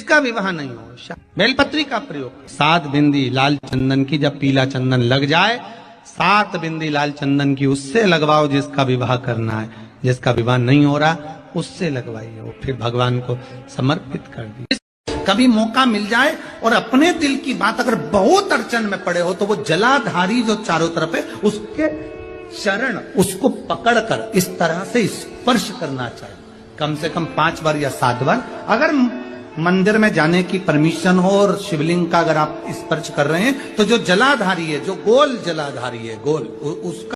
इसका विवाह नहीं हो। बेलपत्री का प्रयोग, 7 बिंदी लाल चंदन की, जब पीला चंदन लग जाए 7 बिंदी लाल चंदन की उससे लगवाओ जिसका विवाह करना है। जिसका विवाह नहीं हो रहा उससे लगवाइए, वो फिर भगवान को समर्पित कर दिए। कभी मौका मिल जाए और अपने दिल की बात अगर बहुत अड़चन में पड़े हो तो वो जलाधारी जो चारों तरफ है उसके चरण उसको पकड़कर इस तरह से स्पर्श करना चाहिए, कम से कम 5 बार या 7 बार। अगर मंदिर में जाने की परमिशन हो और शिवलिंग का अगर आप स्पर्श कर रहे हैं तो जो जलाधारी है, जो गोल जलाधारी है, गोल उसका।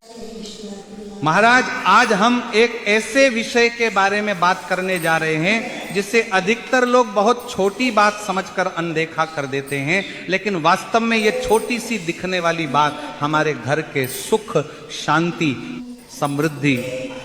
महाराज, आज हम एक ऐसे विषय के बारे में बात करने जा रहे हैं जिसे अधिकतर लोग बहुत छोटी बात समझकर अनदेखा कर देते हैं, लेकिन वास्तव में ये छोटी सी दिखने वाली बात हमारे घर के सुख, शांति, समृद्धि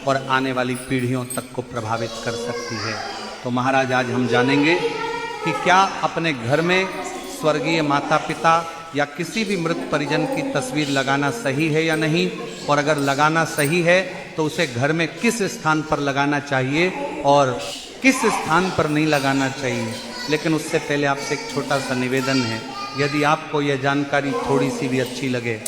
और आने वाली पीढ़ियों तक को प्रभावित कर सकती है। तो महाराज, आज हम जानेंगे कि क्या अपने घर में स्वर्गीय माता पिता या किसी भी मृत परिजन की तस्वीर लगाना सही है या नहीं, और अगर लगाना सही है तो उसे घर में किस स्थान पर लगाना चाहिए और किस स्थान पर नहीं लगाना चाहिए। लेकिन उससे पहले आपसे एक छोटा सा निवेदन है, यदि आपको यह जानकारी थोड़ी सी भी अच्छी लगे,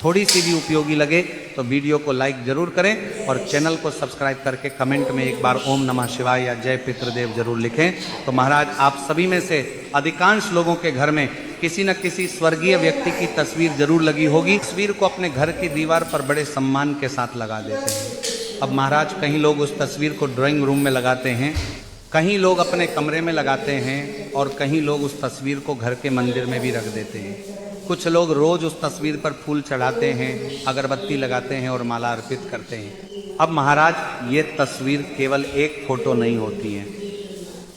थोड़ी सी भी उपयोगी लगे तो वीडियो को लाइक जरूर करें और चैनल को सब्सक्राइब करके कमेंट में एक बार ओम नमः शिवाय या जय पितृदेव जरूर लिखें। तो महाराज, आप सभी में से अधिकांश लोगों के घर में किसी न किसी स्वर्गीय व्यक्ति की तस्वीर जरूर लगी होगी। तस्वीर को अपने घर की दीवार पर बड़े सम्मान के साथ लगा देते हैं। अब महाराज, कहीं लोग उस तस्वीर को ड्राइंग रूम में लगाते हैं, कहीं लोग अपने कमरे में लगाते हैं और कहीं लोग उस तस्वीर को घर के मंदिर में भी रख देते हैं। कुछ लोग रोज उस तस्वीर पर फूल चढ़ाते हैं, अगरबत्ती लगाते हैं और माला अर्पित करते हैं। अब महाराज, ये तस्वीर केवल एक फोटो नहीं होती है,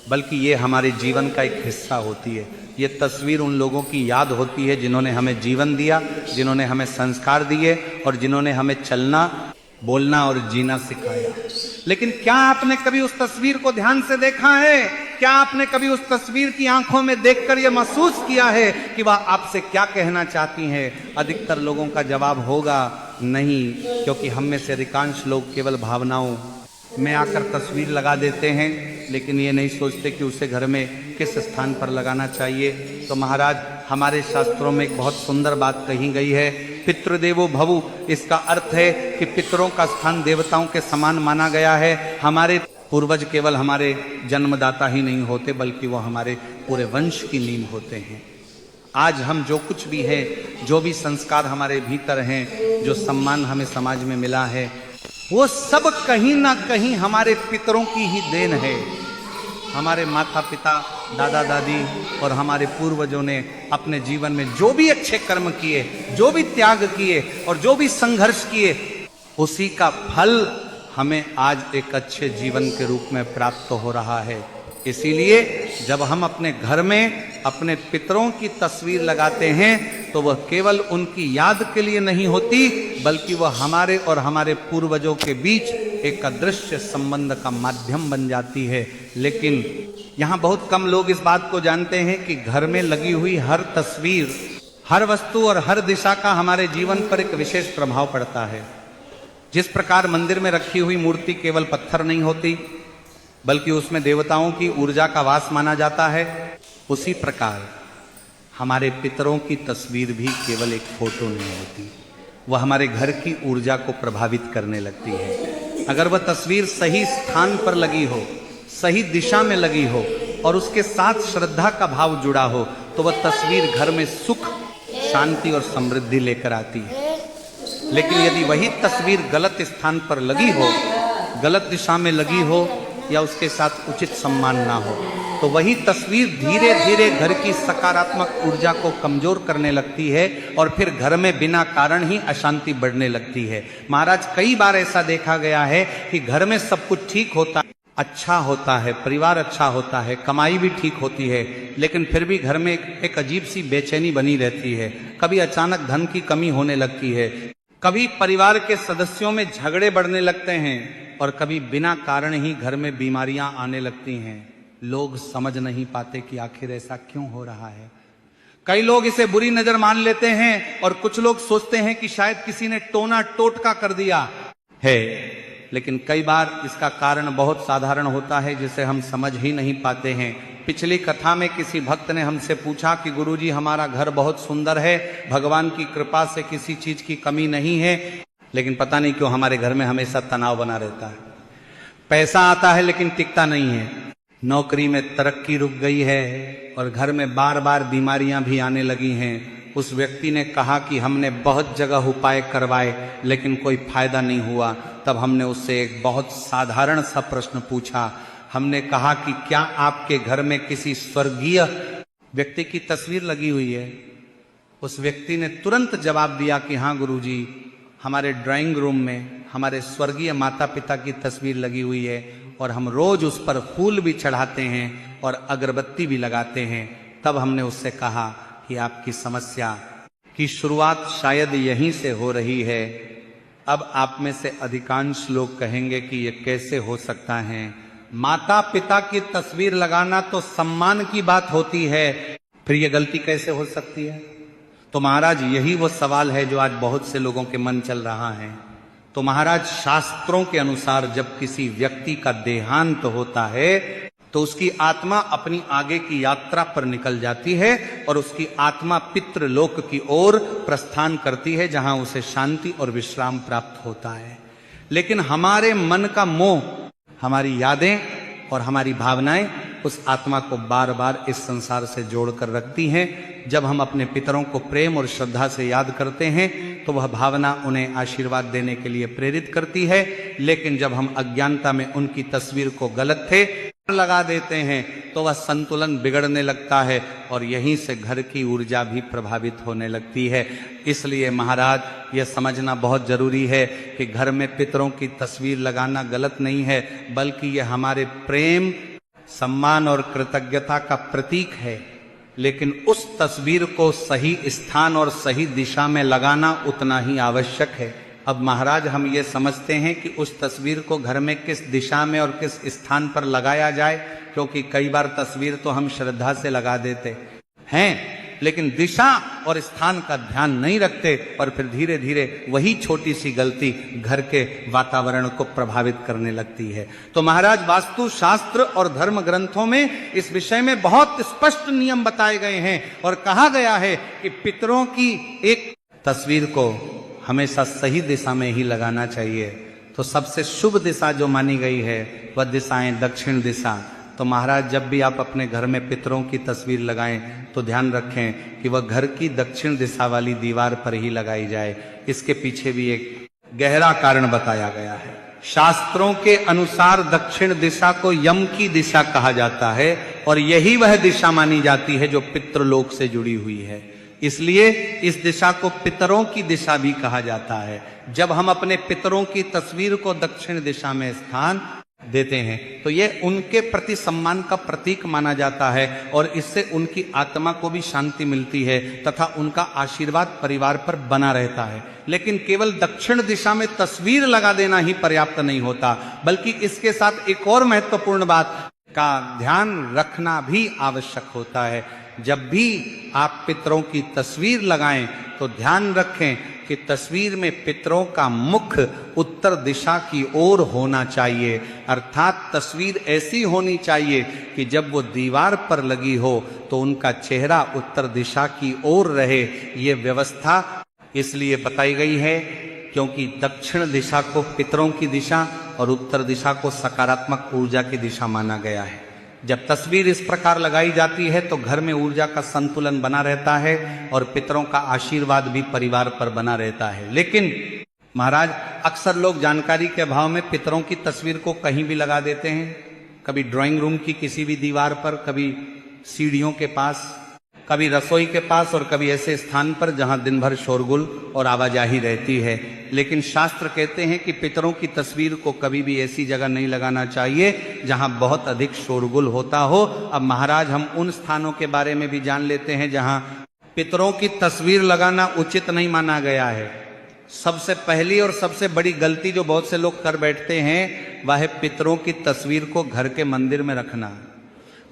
बल्कि ये हमारे जीवन का एक हिस्सा होती है। ये तस्वीर उन लोगों की याद होती है जिन्होंने हमें जीवन दिया, जिन्होंने हमें संस्कार दिए और जिन्होंने हमें चलना, बोलना और जीना सिखाया। लेकिन क्या आपने कभी उस तस्वीर को ध्यान से देखा है? क्या आपने कभी उस तस्वीर की आंखों में देखकर यह महसूस किया है कि वह आपसे क्या कहना चाहती हैं? अधिकतर लोगों का जवाब होगा नहीं, क्योंकि हम में से अधिकांश लोग केवल भावनाओं में आकर तस्वीर लगा देते हैं, लेकिन ये नहीं सोचते कि उसे घर में किस स्थान पर लगाना चाहिए। तो महाराज, हमारे शास्त्रों में एक बहुत सुंदर बात कही गई है, पितृदेवो भवु। इसका अर्थ है कि पितरों का स्थान देवताओं के समान माना गया है। हमारे पूर्वज केवल हमारे जन्मदाता ही नहीं होते, बल्कि वो हमारे पूरे वंश की नींव होते हैं। आज हम जो कुछ भी है, जो भी संस्कार हमारे भीतर हैं, जो सम्मान हमें समाज में मिला है, वो सब कहीं ना कहीं हमारे पितरों की ही देन है। हमारे माता पिता, दादा दादी और हमारे पूर्वजों ने अपने जीवन में जो भी अच्छे कर्म किए, जो भी त्याग किए और जो भी संघर्ष किए, उसी का फल हमें आज एक अच्छे जीवन के रूप में प्राप्त हो रहा है। इसीलिए जब हम अपने घर में अपने पितरों की तस्वीर लगाते हैं तो वह केवल उनकी याद के लिए नहीं होती, बल्कि वह हमारे और हमारे पूर्वजों के बीच एक अदृश्य संबंध का माध्यम बन जाती है। लेकिन यहाँ बहुत कम लोग इस बात को जानते हैं कि घर में लगी हुई हर तस्वीर, हर वस्तु और हर दिशा का हमारे जीवन पर एक विशेष प्रभाव पड़ता है। जिस प्रकार मंदिर में रखी हुई मूर्ति केवल पत्थर नहीं होती, बल्कि उसमें देवताओं की ऊर्जा का वास माना जाता है, उसी प्रकार हमारे पितरों की तस्वीर भी केवल एक फोटो नहीं होती, वह हमारे घर की ऊर्जा को प्रभावित करने लगती है। अगर वह तस्वीर सही स्थान पर लगी हो, सही दिशा में लगी हो और उसके साथ श्रद्धा का भाव जुड़ा हो, तो वह तस्वीर घर में सुख, शांति और समृद्धि लेकर आती है। लेकिन यदि वही तस्वीर गलत स्थान पर लगी हो, गलत दिशा में लगी हो या उसके साथ उचित सम्मान ना हो, तो वही तस्वीर धीरे धीरे घर की सकारात्मक ऊर्जा को कमजोर करने लगती है और फिर घर में बिना कारण ही अशांति बढ़ने लगती है। महाराज, कई बार ऐसा देखा गया है कि घर में सब कुछ ठीक होता है, अच्छा होता है, परिवार अच्छा होता है, कमाई भी ठीक होती है, लेकिन फिर भी घर में एक अजीब सी बेचैनी बनी रहती है। कभी अचानक धन की कमी होने लगती है, कभी परिवार के सदस्यों में झगड़े बढ़ने लगते हैं और कभी बिना कारण ही घर में बीमारियां आने लगती हैं। लोग समझ नहीं पाते कि आखिर ऐसा क्यों हो रहा है। कई लोग इसे बुरी नजर मान लेते हैं और कुछ लोग सोचते हैं कि शायद किसी ने टोना टोटका कर दिया है, लेकिन कई बार इसका कारण बहुत साधारण होता है जिसे हम समझ ही नहीं पाते हैं। पिछली कथा में किसी भक्त ने हमसे पूछा कि गुरुजी हमारा घर बहुत सुंदर है, भगवान की कृपा से किसी चीज की कमी नहीं है, लेकिन पता नहीं क्यों हमारे घर में हमेशा तनाव बना रहता है। पैसा आता है लेकिन टिकता नहीं है, नौकरी में तरक्की रुक गई है और घर में बार बार बीमारियां भी आने लगी हैं। उस व्यक्ति ने कहा कि हमने बहुत जगह उपाय करवाए लेकिन कोई फायदा नहीं हुआ। तब हमने उससे एक बहुत साधारण सा प्रश्न पूछा। हमने कहा कि क्या आपके घर में किसी स्वर्गीय व्यक्ति की तस्वीर लगी हुई है? उस व्यक्ति ने तुरंत जवाब दिया कि हाँ गुरुजी, हमारे ड्राइंग रूम में हमारे स्वर्गीय माता पिता की तस्वीर लगी हुई है और हम रोज उस पर फूल भी चढ़ाते हैं और अगरबत्ती भी लगाते हैं। तब हमने उससे कहा कि आपकी समस्या की शुरुआत शायद यहीं से हो रही है। अब आप में से अधिकांश लोग कहेंगे कि ये कैसे हो सकता है? माता पिता की तस्वीर लगाना तो सम्मान की बात होती है, फिर ये गलती कैसे हो सकती है? तो महाराज यही वो सवाल है जो आज बहुत से लोगों के मन चल रहा है। तो महाराज शास्त्रों के अनुसार जब किसी व्यक्ति का देहांत होता है तो उसकी आत्मा अपनी आगे की यात्रा पर निकल जाती है और उसकी आत्मा पितृलोक की ओर प्रस्थान करती है, जहां उसे शांति और विश्राम प्राप्त होता है। लेकिन हमारे मन का मोह, हमारी यादें और हमारी भावनाएं उस आत्मा को बार बार इस संसार से जोड़कर रखती हैं। जब हम अपने पितरों को प्रेम और श्रद्धा से याद करते हैं तो वह भावना उन्हें आशीर्वाद देने के लिए प्रेरित करती है। लेकिन जब हम अज्ञानता में उनकी तस्वीर को गलत थे लगा देते हैं तो वह संतुलन बिगड़ने लगता है और यहीं से घर की ऊर्जा भी प्रभावित होने लगती है। इसलिए महाराज यह समझना बहुत जरूरी है कि घर में पितरों की तस्वीर लगाना गलत नहीं है, बल्कि यह हमारे प्रेम, सम्मान और कृतज्ञता का प्रतीक है। लेकिन उस तस्वीर को सही स्थान और सही दिशा में लगाना उतना ही आवश्यक है। अब महाराज हम ये समझते हैं कि उस तस्वीर को घर में किस दिशा में और किस स्थान पर लगाया जाए, क्योंकि कई बार तस्वीर तो हम श्रद्धा से लगा देते हैं लेकिन दिशा और स्थान का ध्यान नहीं रखते और फिर धीरे धीरे वही छोटी सी गलती घर के वातावरण को प्रभावित करने लगती है। तो महाराज वास्तु शास्त्र और धर्म ग्रंथों में इस विषय में बहुत स्पष्ट नियम बताए गए हैं और कहा गया है कि पितरों की एक तस्वीर को हमेशा सही दिशा में ही लगाना चाहिए। तो सबसे शुभ दिशा जो मानी गई है वह दिशाएं दक्षिण दिशा। तो महाराज जब भी आप अपने घर में पितरों की तस्वीर लगाएं तो ध्यान रखें कि वह घर की दक्षिण दिशा वाली दीवार पर ही लगाई जाए। इसके पीछे भी एक गहरा कारण बताया गया है। शास्त्रों के अनुसार दक्षिण दिशा को यम की दिशा कहा जाता है और यही वह दिशा मानी जाती है जो पितृलोक से जुड़ी हुई है। इसलिए इस दिशा को पितरों की दिशा भी कहा जाता है। जब हम अपने पितरों की तस्वीर को दक्षिण दिशा में स्थान देते हैं तो यह उनके प्रति सम्मान का प्रतीक माना जाता है और इससे उनकी आत्मा को भी शांति मिलती है तथा उनका आशीर्वाद परिवार पर बना रहता है। लेकिन केवल दक्षिण दिशा में तस्वीर लगा देना ही पर्याप्त नहीं होता, बल्कि इसके साथ एक और महत्वपूर्ण बात का ध्यान रखना भी आवश्यक होता है। जब भी आप पितरों की तस्वीर लगाएं तो ध्यान रखें कि तस्वीर में पितरों का मुख उत्तर दिशा की ओर होना चाहिए, अर्थात तस्वीर ऐसी होनी चाहिए कि जब वो दीवार पर लगी हो तो उनका चेहरा उत्तर दिशा की ओर रहे। ये व्यवस्था इसलिए बताई गई है क्योंकि दक्षिण दिशा को पितरों की दिशा और उत्तर दिशा को सकारात्मक ऊर्जा की दिशा माना गया है। जब तस्वीर इस प्रकार लगाई जाती है तो घर में ऊर्जा का संतुलन बना रहता है और पितरों का आशीर्वाद भी परिवार पर बना रहता है। लेकिन महाराज अक्सर लोग जानकारी के अभाव में पितरों की तस्वीर को कहीं भी लगा देते हैं, कभी ड्राइंग रूम की किसी भी दीवार पर, कभी सीढ़ियों के पास, कभी रसोई के पास और कभी ऐसे स्थान पर जहां दिन भर शोरगुल और आवाजाही रहती है। लेकिन शास्त्र कहते हैं कि पितरों की तस्वीर को कभी भी ऐसी जगह नहीं लगाना चाहिए जहां बहुत अधिक शोरगुल होता हो। अब महाराज हम उन स्थानों के बारे में भी जान लेते हैं जहां पितरों की तस्वीर लगाना उचित नहीं माना गया है। सबसे पहली और सबसे बड़ी गलती जो बहुत से लोग कर बैठते हैं वह है पितरों की तस्वीर को घर के मंदिर में रखना।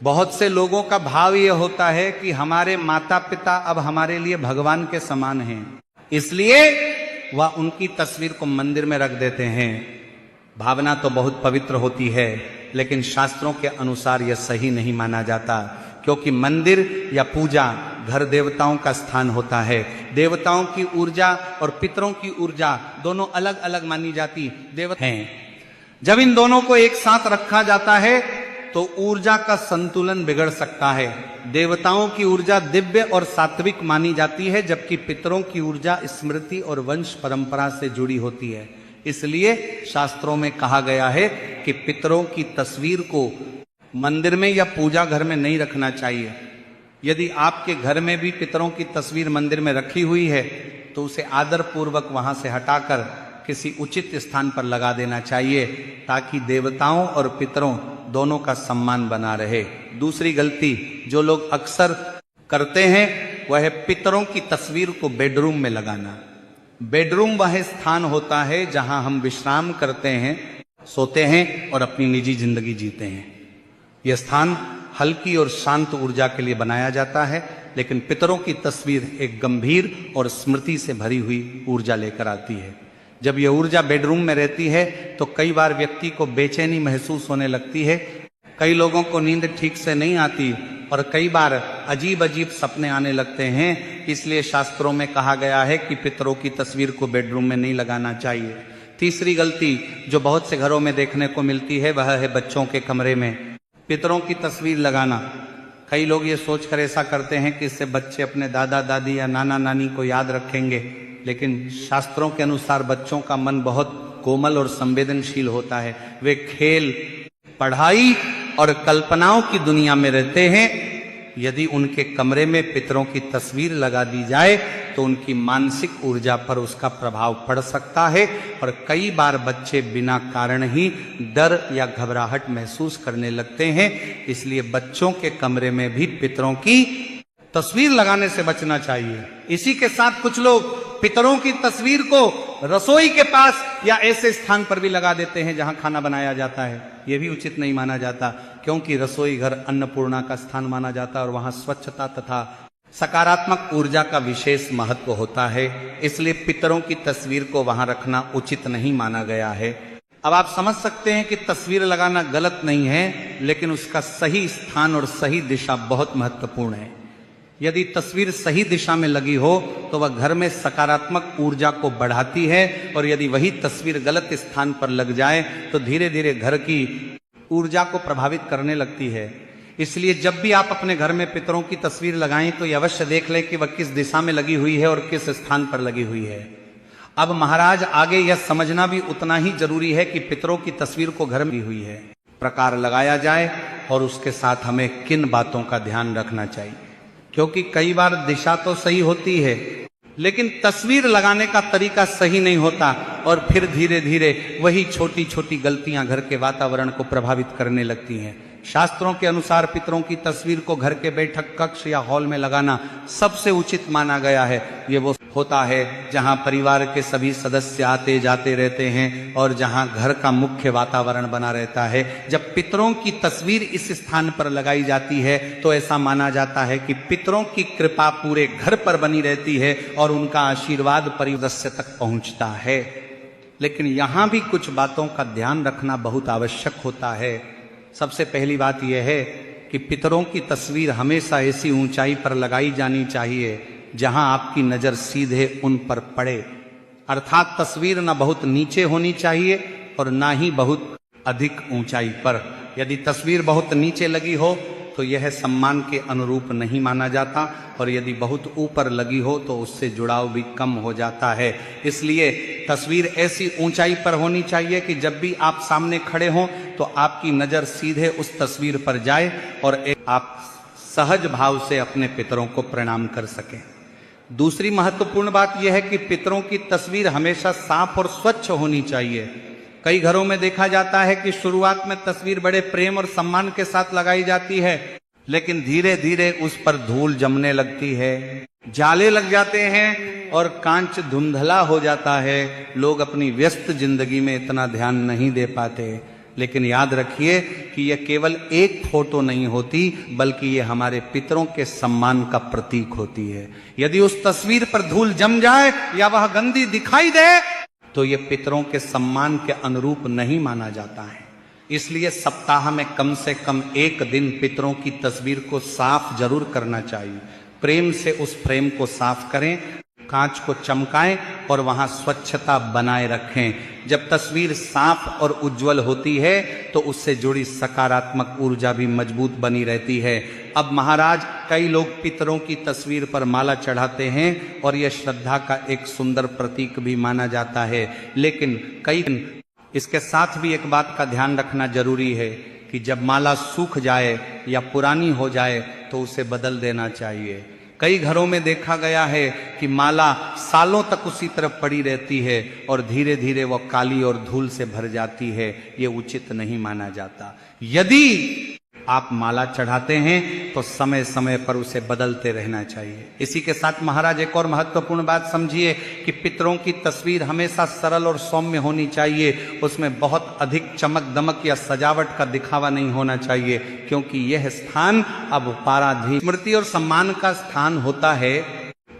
बहुत से लोगों का भाव यह होता है कि हमारे माता पिता अब हमारे लिए भगवान के समान हैं, इसलिए वह उनकी तस्वीर को मंदिर में रख देते हैं। भावना तो बहुत पवित्र होती है, लेकिन शास्त्रों के अनुसार यह सही नहीं माना जाता, क्योंकि मंदिर या पूजा घर देवताओं का स्थान होता है। देवताओं की ऊर्जा और पितरों की ऊर्जा दोनों अलग अलग मानी जाती देवता हैं। जब इन दोनों को एक साथ रखा जाता है तो ऊर्जा का संतुलन बिगड़ सकता है। देवताओं की ऊर्जा दिव्य और सात्विक मानी जाती है, जबकि पितरों की ऊर्जा स्मृति और वंश परंपरा से जुड़ी होती है। इसलिए शास्त्रों में कहा गया है कि पितरों की तस्वीर को मंदिर में या पूजा घर में नहीं रखना चाहिए। यदि आपके घर में भी पितरों की तस्वीर मंदिर में रखी हुई है तो उसे आदर पूर्वक वहां से हटाकर किसी उचित स्थान पर लगा देना चाहिए, ताकि देवताओं और पितरों दोनों का सम्मान बना रहे। दूसरी गलती जो लोग अक्सर करते हैं वह है पितरों की तस्वीर को बेडरूम में लगाना। बेडरूम वह स्थान होता है जहां हम विश्राम करते हैं, सोते हैं और अपनी निजी जिंदगी जीते हैं। यह स्थान हल्की और शांत ऊर्जा के लिए बनाया जाता है, लेकिन पितरों की तस्वीर एक गंभीर और स्मृति से भरी हुई ऊर्जा लेकर आती है। जब यह ऊर्जा बेडरूम में रहती है तो कई बार व्यक्ति को बेचैनी महसूस होने लगती है, कई लोगों को नींद ठीक से नहीं आती और कई बार अजीब अजीब सपने आने लगते हैं। इसलिए शास्त्रों में कहा गया है कि पितरों की तस्वीर को बेडरूम में नहीं लगाना चाहिए। तीसरी गलती जो बहुत से घरों में देखने को मिलती है वह है बच्चों के कमरे में पितरों की तस्वीर लगाना। कई लोग ये सोचकर ऐसा करते हैं कि इससे बच्चे अपने दादा दादी या नाना नानी को याद रखेंगे, लेकिन शास्त्रों के अनुसार बच्चों का मन बहुत कोमल और संवेदनशील होता है। वे खेल, पढ़ाई और कल्पनाओं की दुनिया में रहते हैं। यदि उनके कमरे में पितरों की तस्वीर लगा दी जाए तो उनकी मानसिक ऊर्जा पर उसका प्रभाव पड़ सकता है और कई बार बच्चे बिना कारण ही डर या घबराहट महसूस करने लगते हैं। इसलिए बच्चों के कमरे में भी पितरों की तस्वीर लगाने से बचना चाहिए। इसी के साथ कुछ लोग पितरों की तस्वीर को रसोई के पास या ऐसे स्थान पर भी लगा देते हैं जहां खाना बनाया जाता है। यह भी उचित नहीं माना जाता, क्योंकि रसोई घर अन्नपूर्णा का स्थान माना जाता है और वहां स्वच्छता तथा सकारात्मक ऊर्जा का विशेष महत्व होता है। इसलिए पितरों की तस्वीर को वहां रखना उचित नहीं माना गया है। अब आप समझ सकते हैं कि तस्वीर लगाना गलत नहीं है, लेकिन उसका सही स्थान और सही दिशा बहुत महत्वपूर्ण है। यदि तस्वीर सही दिशा में लगी हो तो वह घर में सकारात्मक ऊर्जा को बढ़ाती है, और यदि वही तस्वीर गलत स्थान पर लग जाए तो धीरे धीरे घर की ऊर्जा को प्रभावित करने लगती है। इसलिए जब भी आप अपने घर में पितरों की तस्वीर लगाएं तो ये अवश्य देख लें कि वह किस दिशा में लगी हुई है और किस स्थान पर लगी हुई है। अब महाराज आगे यह समझना भी उतना ही जरूरी है कि पितरों की तस्वीर को घर में लगी हुई है प्रकार लगाया जाए और उसके साथ हमें किन बातों का ध्यान रखना चाहिए, क्योंकि कई बार दिशा तो सही होती है लेकिन तस्वीर लगाने का तरीका सही नहीं होता और फिर धीरे धीरे वही छोटी छोटी गलतियां घर के वातावरण को प्रभावित करने लगती हैं। शास्त्रों के अनुसार पितरों की तस्वीर को घर के बैठक कक्ष या हॉल में लगाना सबसे उचित माना गया है। ये वो होता है जहां परिवार के सभी सदस्य आते जाते रहते हैं और जहां घर का मुख्य वातावरण बना रहता है। जब पितरों की तस्वीर इस स्थान पर लगाई जाती है तो ऐसा माना जाता है कि पितरों की कृपा पूरे घर पर बनी रहती है और उनका आशीर्वाद परिसदस्य तक पहुंचता है। लेकिन यहां भी कुछ बातों का ध्यान रखना बहुत आवश्यक होता है। सबसे पहली बात यह है कि पितरों की तस्वीर हमेशा ऐसी ऊंचाई पर लगाई जानी चाहिए जहां आपकी नजर सीधे उन पर पड़े, अर्थात तस्वीर न बहुत नीचे होनी चाहिए और ना ही बहुत अधिक ऊंचाई पर। यदि तस्वीर बहुत नीचे लगी हो तो यह सम्मान के अनुरूप नहीं माना जाता, और यदि बहुत ऊपर लगी हो तो उससे जुड़ाव भी कम हो जाता है। इसलिए तस्वीर ऐसी ऊंचाई पर होनी चाहिए कि जब भी आप सामने खड़े हों तो आपकी नजर सीधे उस तस्वीर पर जाए और आप सहज भाव से अपने पितरों को प्रणाम कर सकें। दूसरी महत्वपूर्ण बात यह है कि पितरों की तस्वीर हमेशा साफ और स्वच्छ होनी चाहिए। कई घरों में देखा जाता है कि शुरुआत में तस्वीर बड़े प्रेम और सम्मान के साथ लगाई जाती है, लेकिन धीरे धीरे उस पर धूल जमने लगती है, जाले लग जाते हैं और कांच धुंधला हो जाता है। लोग अपनी व्यस्त जिंदगी में इतना ध्यान नहीं दे पाते। लेकिन याद रखिए कि यह केवल एक फोटो नहीं होती, बल्कि यह हमारे पितरों के सम्मान का प्रतीक होती है। यदि उस तस्वीर पर धूल जम जाए या वह गंदी दिखाई दे तो ये पितरों के सम्मान के अनुरूप नहीं माना जाता है। इसलिए सप्ताह में कम से कम एक दिन पितरों की तस्वीर को साफ जरूर करना चाहिए। प्रेम से उस फ्रेम को साफ करें, कांच को चमकाएं और वहां स्वच्छता बनाए रखें। जब तस्वीर साफ और उज्जवल होती है तो उससे जुड़ी सकारात्मक ऊर्जा भी मजबूत बनी रहती है। अब महाराज, कई लोग पितरों की तस्वीर पर माला चढ़ाते हैं और यह श्रद्धा का एक सुंदर प्रतीक भी माना जाता है, लेकिन इसके साथ भी एक बात का ध्यान रखना जरूरी है कि जब माला सूख जाए या पुरानी हो जाए तो उसे बदल देना चाहिए। कई घरों में देखा गया है कि माला सालों तक उसी तरफ पड़ी रहती है और धीरे धीरे वह काली और धूल से भर जाती है। ये उचित नहीं माना जाता। यदि आप माला चढ़ाते हैं तो समय समय पर उसे बदलते रहना चाहिए। इसी के साथ महाराज एक और महत्वपूर्ण बात समझिए कि पितरों की तस्वीर हमेशा सरल और सौम्य होनी चाहिए। उसमें बहुत अधिक चमक दमक या सजावट का दिखावा नहीं होना चाहिए, क्योंकि यह स्थान अब पाराधीन स्मृति और सम्मान का स्थान होता है,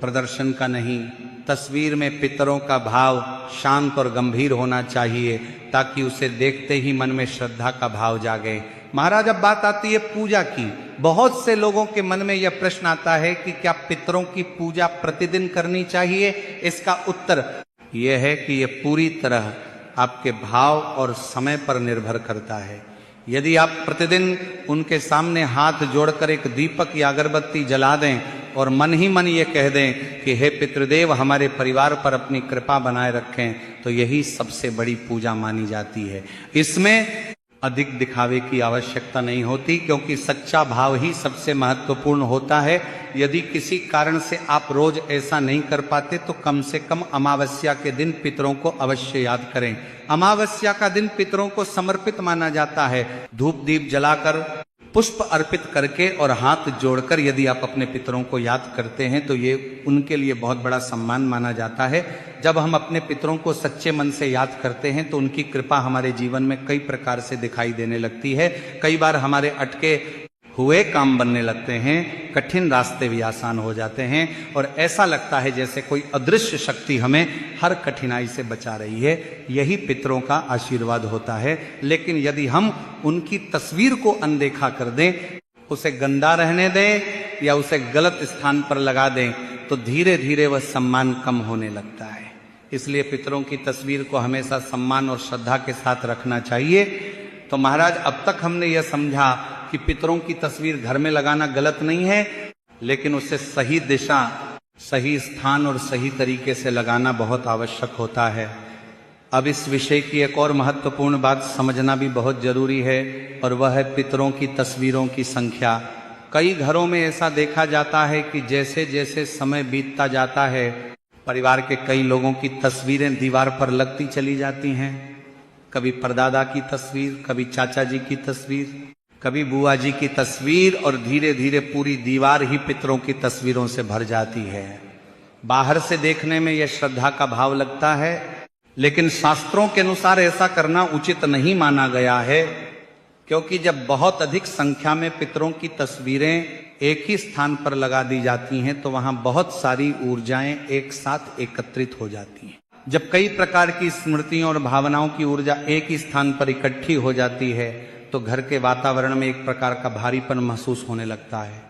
प्रदर्शन का नहीं। तस्वीर में पितरों का भाव शांत और गंभीर होना चाहिए ताकि उसे देखते ही मन में श्रद्धा का भाव जागे। महाराज, अब बात आती है पूजा की। बहुत से लोगों के मन में यह प्रश्न आता है कि क्या पितरों की पूजा प्रतिदिन करनी चाहिए? इसका उत्तर यह है कि यह पूरी तरह आपके भाव और समय पर निर्भर करता है। यदि आप प्रतिदिन उनके सामने हाथ जोड़कर एक दीपक या अगरबत्ती जला दें और मन ही मन ये कह दें कि हे पितृदेव, हमारे परिवार पर अपनी कृपा बनाए रखें, तो यही सबसे बड़ी पूजा मानी जाती है। इसमें अधिक दिखावे की आवश्यकता नहीं होती, क्योंकि सच्चा भाव ही सबसे महत्वपूर्ण होता है। यदि किसी कारण से आप रोज ऐसा नहीं कर पाते तो कम से कम अमावस्या के दिन पितरों को अवश्य याद करें। अमावस्या का दिन पितरों को समर्पित माना जाता है। धूप दीप जलाकर, पुष्प अर्पित करके और हाथ जोड़कर यदि आप अपने पितरों को याद करते हैं तो ये उनके लिए बहुत बड़ा सम्मान माना जाता है। जब हम अपने पितरों को सच्चे मन से याद करते हैं तो उनकी कृपा हमारे जीवन में कई प्रकार से दिखाई देने लगती है। कई बार हमारे अटके हुए काम बनने लगते हैं, कठिन रास्ते भी आसान हो जाते हैं और ऐसा लगता है जैसे कोई अदृश्य शक्ति हमें हर कठिनाई से बचा रही है। यही पितरों का आशीर्वाद होता है। लेकिन यदि हम उनकी तस्वीर को अनदेखा कर दें, उसे गंदा रहने दें या उसे गलत स्थान पर लगा दें, तो धीरे धीरे वह सम्मान कम होने लगता है। इसलिए पितरों की तस्वीर को हमेशा सम्मान और श्रद्धा के साथ रखना चाहिए। तो महाराज, अब तक हमने यह समझा कि पितरों की तस्वीर घर में लगाना गलत नहीं है, लेकिन उसे सही दिशा, सही स्थान और सही तरीके से लगाना बहुत आवश्यक होता है। अब इस विषय की एक और महत्वपूर्ण बात समझना भी बहुत जरूरी है, और वह है पितरों की तस्वीरों की संख्या। कई घरों में ऐसा देखा जाता है कि जैसे जैसे समय बीतता जाता है, परिवार के कई लोगों की तस्वीरें दीवार पर लगती चली जाती हैं। कभी परदादा की तस्वीर, कभी चाचा जी की तस्वीर, कभी बुआ जी की तस्वीर, और धीरे धीरे पूरी दीवार ही पितरों की तस्वीरों से भर जाती है। बाहर से देखने में यह श्रद्धा का भाव लगता है, लेकिन शास्त्रों के अनुसार ऐसा करना उचित नहीं माना गया है, क्योंकि जब बहुत अधिक संख्या में पितरों की तस्वीरें एक ही स्थान पर लगा दी जाती हैं तो वहां बहुत सारी ऊर्जाएं एक साथ एकत्रित हो जाती हैं। जब कई प्रकार की स्मृतियों और भावनाओं की ऊर्जा एक ही स्थान पर इकट्ठी हो जाती है तो घर के वातावरण में एक प्रकार का भारीपन महसूस होने लगता है।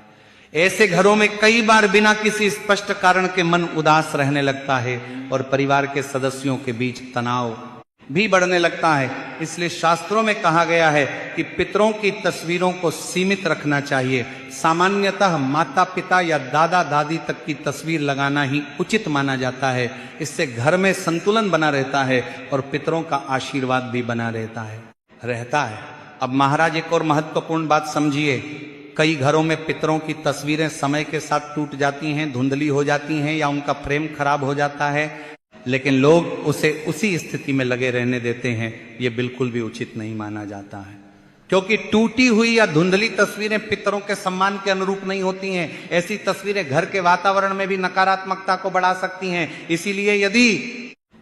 ऐसे घरों में कई बार बिना किसी स्पष्ट कारण के मन उदास रहने लगता है और परिवार के सदस्यों के बीच तनाव भी बढ़ने लगता है। इसलिए शास्त्रों में कहा गया है कि पितरों की तस्वीरों को सीमित रखना चाहिए। सामान्यतः माता पिता या दादा दादी तक की तस्वीर लगाना ही उचित माना जाता है। इससे घर में संतुलन बना रहता है और पितरों का आशीर्वाद भी बना रहता है। अब महाराज, एक और महत्वपूर्ण बात समझिए। कई घरों में पितरों की तस्वीरें समय के साथ टूट जाती हैं, धुंधली हो जाती हैं या उनका फ्रेम खराब हो जाता है, लेकिन लोग उसे उसी स्थिति में लगे रहने देते हैं। ये बिल्कुल भी उचित नहीं माना जाता है, क्योंकि टूटी हुई या धुंधली तस्वीरें पितरों के सम्मान के अनुरूप नहीं होती हैं। ऐसी तस्वीरें घर के वातावरण में भी नकारात्मकता को बढ़ा सकती हैं। इसीलिए यदि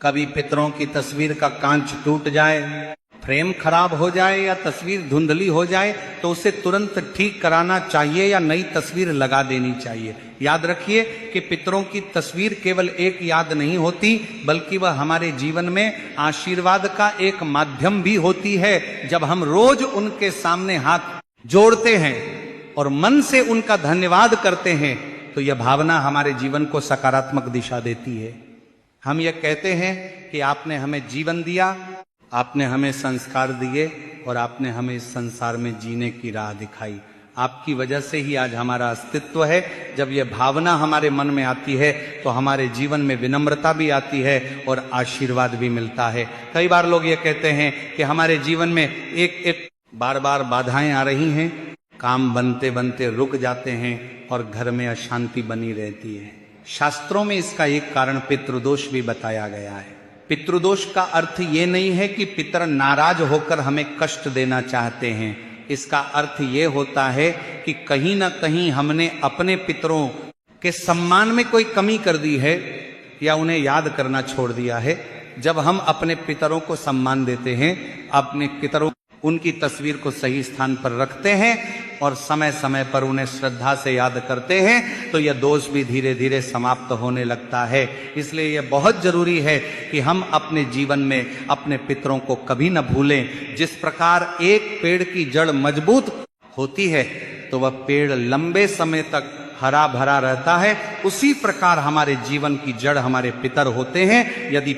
कभी पितरों की तस्वीर का कांच टूट जाए, फ्रेम खराब हो जाए या तस्वीर धुंधली हो जाए तो उसे तुरंत ठीक कराना चाहिए या नई तस्वीर लगा देनी चाहिए। याद रखिए कि पितरों की तस्वीर केवल एक याद नहीं होती, बल्कि वह हमारे जीवन में आशीर्वाद का एक माध्यम भी होती है। जब हम रोज उनके सामने हाथ जोड़ते हैं और मन से उनका धन्यवाद करते हैं तो यह भावना हमारे जीवन को सकारात्मक दिशा देती है। हम यह कहते हैं कि आपने हमें जीवन दिया, आपने हमें संस्कार दिए और आपने हमें इस संसार में जीने की राह दिखाई। आपकी वजह से ही आज हमारा अस्तित्व है। जब यह भावना हमारे मन में आती है तो हमारे जीवन में विनम्रता भी आती है और आशीर्वाद भी मिलता है। कई बार लोग ये कहते हैं कि हमारे जीवन में एक बार बार बाधाएं आ रही हैं, काम बनते बनते रुक जाते हैं और घर में अशांति बनी रहती है। शास्त्रों में इसका एक कारण पितृदोष भी बताया गया है। पितृदोष का अर्थ ये नहीं है कि पितर नाराज होकर हमें कष्ट देना चाहते हैं। इसका अर्थ ये होता है कि कहीं ना कहीं हमने अपने पितरों के सम्मान में कोई कमी कर दी है या उन्हें याद करना छोड़ दिया है। जब हम अपने पितरों को सम्मान देते हैं, अपने पितरों उनकी तस्वीर को सही स्थान पर रखते हैं और समय समय पर उन्हें श्रद्धा से याद करते हैं तो यह दोष भी धीरे धीरे समाप्त होने लगता है। इसलिए यह बहुत जरूरी है कि हम अपने जीवन में अपने पितरों को कभी न भूलें। जिस प्रकार एक पेड़ की जड़ मजबूत होती है तो वह पेड़ लंबे समय तक हरा भरा रहता है, उसी प्रकार हमारे जीवन की जड़ हमारे पितर होते हैं। यदि